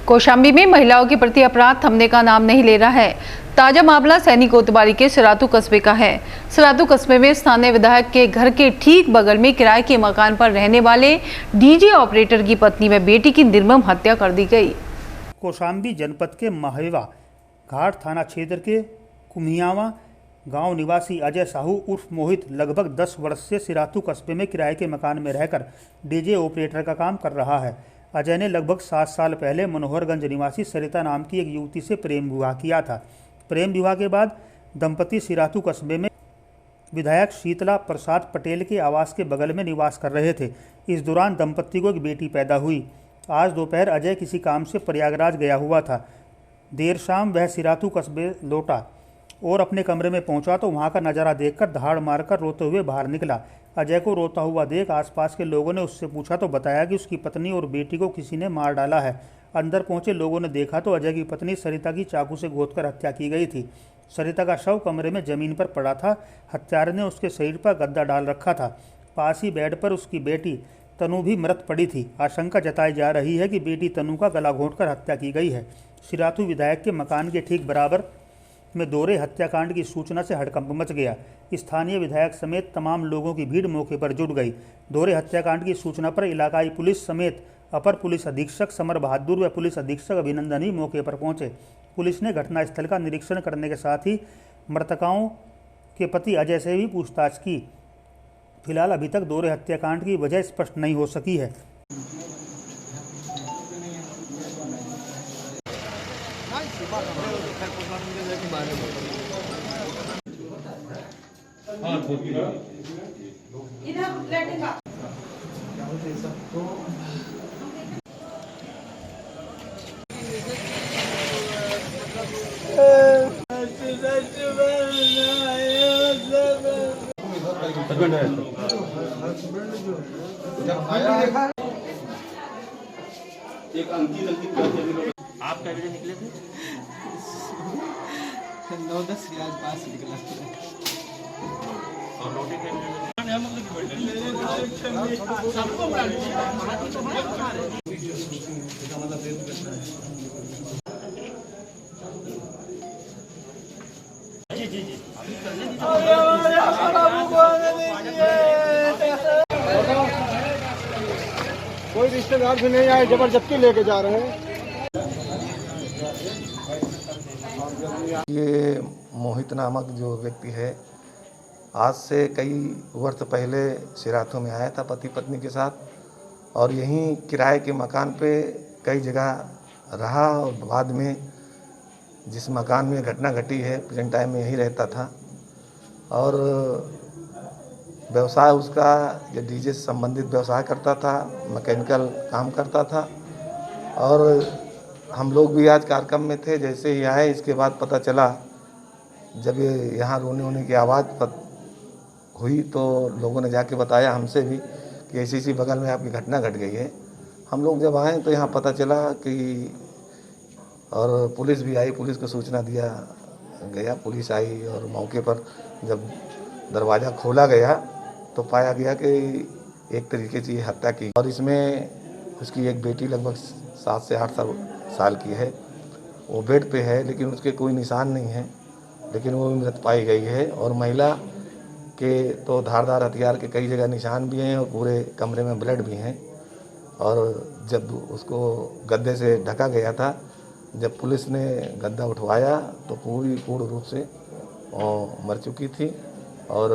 कौशाम्बी में महिलाओं के प्रति अपराध थमने का नाम नहीं ले रहा है। ताजा मामला सैनी कोतवाली के सिराथू कस्बे का है। सिराथू कस्बे में स्थानीय विधायक के घर के ठीक बगल में किराए के मकान पर रहने वाले डीजे ऑपरेटर की पत्नी व बेटी की निर्मम हत्या कर दी गई। कौशाम्बी जनपद के माहेवा घाट थाना क्षेत्र के कुम्हियावा गांव निवासी अजय साहू उर्फ मोहित लगभग 10 वर्ष से सिराथू कस्बे में किराए के मकान में रहकर डीजे ऑपरेटर का काम कर रहा है। अजय ने लगभग 7 साल पहले मनोहरगंज निवासी सरिता नाम की एक युवती से प्रेम विवाह किया था। प्रेम विवाह के बाद दंपति सिराथू कस्बे में विधायक शीतला प्रसाद पटेल के आवास के बगल में निवास कर रहे थे। इस दौरान दंपति को एक बेटी पैदा हुई। आज दोपहर अजय किसी काम से प्रयागराज गया हुआ था। देर शाम वह सिराथू कस्बे लौटा और अपने कमरे में पहुंचा तो वहां का नज़ारा देखकर दहाड़ मारकर रोते हुए बाहर निकला। अजय को रोता हुआ देख आसपास के लोगों ने उससे पूछा तो बताया कि उसकी पत्नी और बेटी को किसी ने मार डाला है। अंदर पहुंचे लोगों ने देखा तो अजय की पत्नी सरिता की चाकू से गोदकर हत्या की गई थी। सरिता का शव कमरे में जमीन पर पड़ा था। हत्यारे ने उसके शरीर पर गद्दा डाल रखा था। पास ही बेड पर उसकी बेटी तनु भी मृत पड़ी थी। आशंका जताई जा रही है कि बेटी तनु का गला घोंटकर हत्या की गई है। सिराथू विधायक के मकान के ठीक बराबर में दोहरे हत्याकांड की सूचना से हड़कंप मच गया। स्थानीय विधायक समेत तमाम लोगों की भीड़ मौके पर जुट गई। दोहरे हत्याकांड की सूचना पर इलाकाई पुलिस समेत अपर पुलिस अधीक्षक समर बहादुर व पुलिस अधीक्षक अभिनंदन ही मौके पर पहुंचे। पुलिस ने घटनास्थल का निरीक्षण करने के साथ ही मृतकाओं के पति अजय से भी पूछताछ की। फिलहाल अभी तक दोहरे हत्याकांड की वजह स्पष्ट नहीं हो सकी है। एक अंकित आप क्या बजे निकले थे? 9-10 के आसपास निकला और रोटी जी जी जी कोई रिश्तेदार भी नहीं आए, जबरदस्ती लेके जा रहे हैं। ये मोहित नामक जो व्यक्ति है आज से कई वर्ष पहले सिराथू में आया था पति पत्नी के साथ और यहीं किराए के मकान पे कई जगह रहा और बाद में जिस मकान में घटना घटी है प्रेजेंट टाइम में यहीं रहता था और व्यवसाय उसका ये डीजे से संबंधित व्यवसाय करता था, मैकेनिकल काम करता था और हम लोग भी आज कार्यक्रम में थे। जैसे ही आए इसके बाद पता चला जब ये यहाँ रोने की आवाज़ हुई तो लोगों ने जाके बताया हमसे भी कि ऐसी बगल में आपकी घटना घट गई है। हम लोग जब आए तो यहाँ पता चला कि और पुलिस भी आई, पुलिस को सूचना दिया गया, पुलिस आई और मौके पर जब दरवाज़ा खोला गया तो पाया गया कि एक तरीके से ये हत्या की और इसमें उसकी एक बेटी लगभग 7 से 8 साल की है। वो बेड पे है लेकिन उसके कोई निशान नहीं है, लेकिन वो मृत पाई गई है और महिला के तो धारदार हथियार के कई जगह निशान भी हैं और पूरे कमरे में ब्लड भी हैं। और जब उसको गद्दे से ढका गया था, जब पुलिस ने गद्दा उठवाया तो पूर्ण रूप से मर चुकी थी और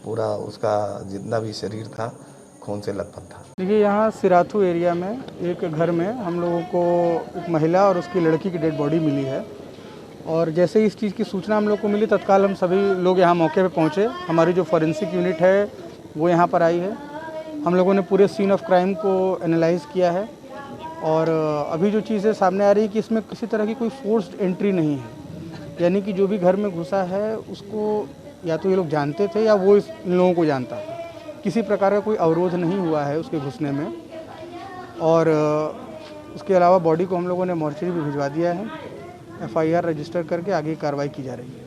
पूरा उसका जितना भी शरीर था खून से लथपथ था। देखिए यहाँ सिराथू एरिया में एक घर में हम लोगों को एक महिला और उसकी लड़की की डेड बॉडी मिली है और जैसे ही इस चीज़ की सूचना हम लोग को मिली तत्काल हम सभी लोग यहाँ मौके पे पहुँचे। हमारी जो फॉरेंसिक यूनिट है वो यहाँ पर आई है। हम लोगों ने पूरे सीन ऑफ क्राइम को एनालाइज किया है और अभी जो चीज़ें सामने आ रही है कि इसमें किसी तरह की कोई फोर्स्ड एंट्री नहीं है, यानी कि जो भी घर में घुसा है उसको या तो ये लोग जानते थे या वो इन लोगों को जानता था। किसी प्रकार का कोई अवरोध नहीं हुआ है उसके घुसने में और उसके अलावा बॉडी को हम लोगों ने मॉर्चरी भी भिजवा दिया है। FIR रजिस्टर करके आगे कार्रवाई की जा रही है।